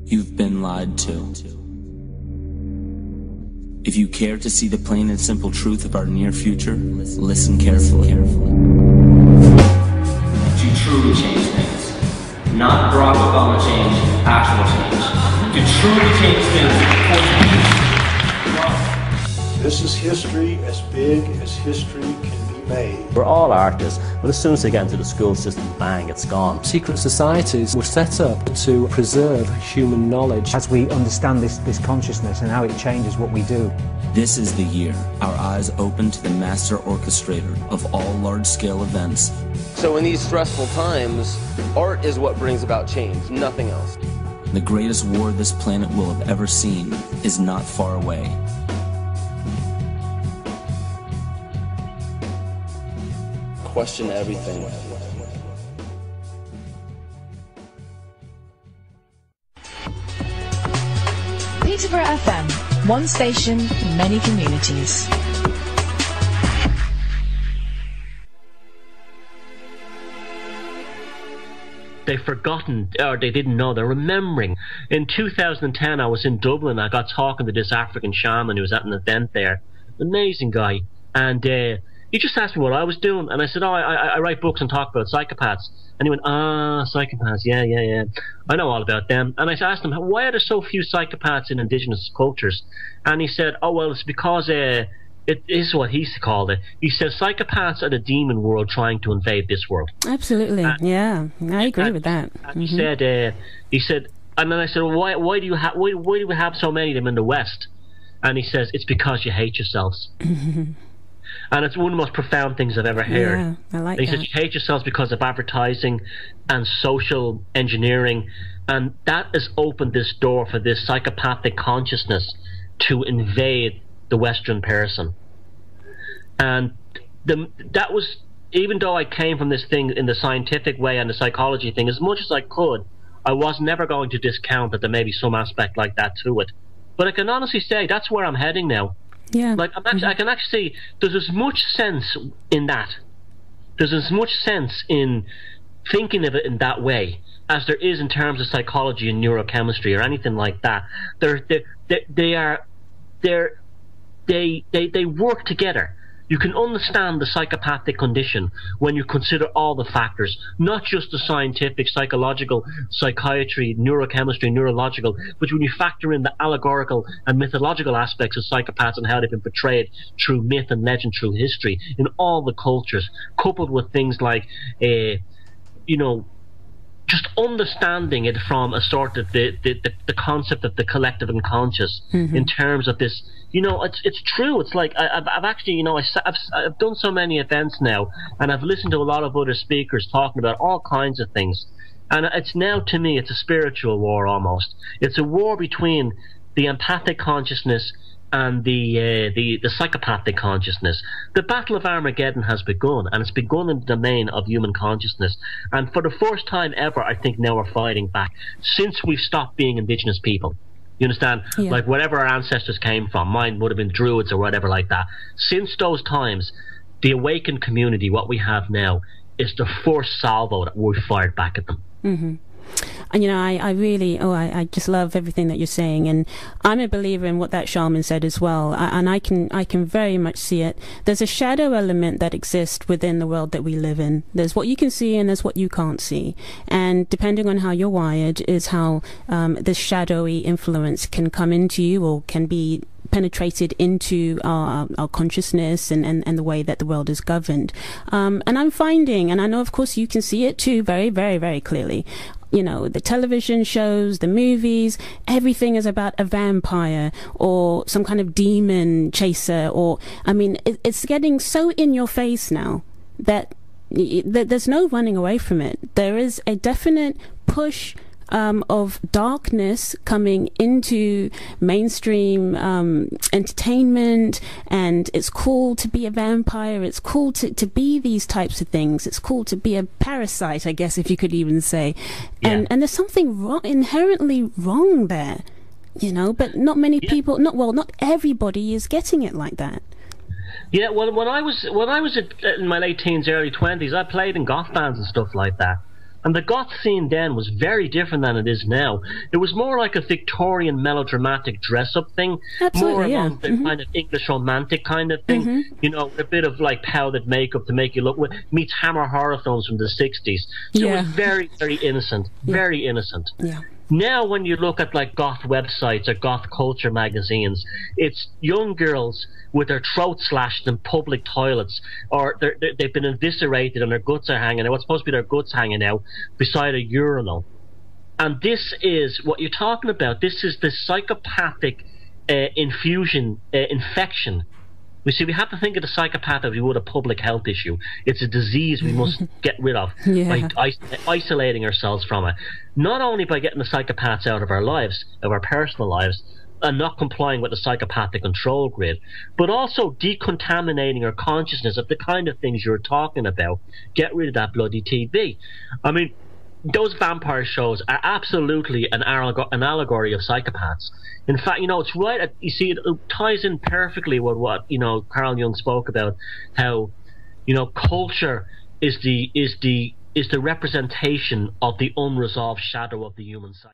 You've been lied to. If you care to see the plain and simple truth of our near future, listen carefully. To truly change things. Not Barack Obama change, actual change. To truly change things. This is history as big as history can be made. We're all artists, but as soon as they get into the school system, bang, it's gone. Secret societies were set up to preserve human knowledge. As we understand this consciousness and how it changes what we do. This is the year our eyes open to the master orchestrator of all large-scale events. So in these stressful times, art is what brings about change, nothing else. The greatest war this planet will have ever seen is not far away. Question everything. Peterborough FM, one station, many communities. They've forgotten, or they didn't know, they're remembering. In 2010, I was in Dublin. I got talking to this African shaman who was at an event there. Amazing guy. And he just asked me what I was doing. And I said, I write books and talk about psychopaths. And he went, psychopaths, yeah. I know all about them. And I asked him, why are there so few psychopaths in indigenous cultures? And he said, oh, well, it's because it is what he called it. He says psychopaths are the demon world trying to invade this world. Absolutely, yeah. I agree with that. And he said, and then I said, well, why do we have so many of them in the West? And he says, it's because you hate yourselves. And it's one of the most profound things I've ever heard. Yeah, I like he that. says you hate yourselves because of advertising and social engineering, and that has opened this door for this psychopathic consciousness to invade the Western person. And that was, even though I came from this thing in the scientific way and the psychology thing, as much as I could, I was never going to discount that there may be some aspect like that to it. But I can honestly say that's where I'm heading now. Yeah. Like I can actually see there's as much sense in that. There's as much sense in thinking of it in that way as there is in terms of psychology and neurochemistry or anything like that. They work together. You can understand the psychopathic condition when you consider all the factors, not just the scientific, psychological, psychiatry, neurochemistry, neurological, but when you factor in the allegorical and mythological aspects of psychopaths and how they've been portrayed through myth and legend, through history, in all the cultures, coupled with things like, just understanding it from a sort of the concept of the collective unconscious in terms of this. It's true. It's like I've actually, I've done so many events now, and I've listened to a lot of other speakers talking about all kinds of things, and it's now, to me, it's a spiritual war almost. It's a war between the empathic consciousness and the psychopathic consciousness. The Battle of Armageddon has begun, and it's begun in the domain of human consciousness. And for the first time ever, I think now we're fighting back since we've stopped being indigenous people. You understand? Yeah. Like wherever our ancestors came from, mine would have been Druids or whatever like that. Since those times, the awakened community, what we have now, is the first salvo that we've fired back at them. Mm-hmm. And I really, I just love everything that you're saying, and I'm a believer in what that shaman said as well. And I can very much see it. There's a shadow element that exists within the world that we live in. There's what you can see and there's what you can't see. And depending on how you're wired is how this shadowy influence can come into you or can be penetrated into our consciousness and the way that the world is governed. And I'm finding, and I know of course you can see it too very, very, very clearly, the television shows, the movies, everything is about a vampire or some kind of demon chaser, or it's getting so in your face now that there's no running away from it. There is a definite push of darkness coming into mainstream entertainment, and it's cool to be a vampire, it's cool to be these types of things, it's cool to be a parasite, I guess, if you could even say. Yeah. And there's something inherently wrong there, but not many people, not everybody is getting it like that. Yeah, well, when I was in my late teens, early 20s, I played in goth bands and stuff like that. And the goth scene then was very different than it is now. It was more like a Victorian melodramatic dress-up thing, more along the kind of English romantic kind of thing. You know, a bit of like powdered makeup to make you look. Meets Hammer horror films from the 60s. So it was very, very innocent, very innocent. Yeah. Now, when you look at like goth websites or goth culture magazines, it's young girls with their throats slashed in public toilets, or they've been eviscerated and their guts are hanging out. What's supposed to be their guts hanging out beside a urinal. And this is what you're talking about. This is the psychopathic infection. We have to think of the psychopath as we would a public health issue. It's a disease we must get rid of by isolating ourselves from it. Not only by getting the psychopaths out of our lives, of our personal lives, and not complying with the psychopathic control grid, but also decontaminating our consciousness of the kind of things you're talking about. Get rid of that bloody TV. I mean, those vampire shows are absolutely an allegory of psychopaths. In fact, you know, it's right. You see, it ties in perfectly with what, you know, Carl Jung spoke about, how, you know, culture is the representation of the unresolved shadow of the human psyche.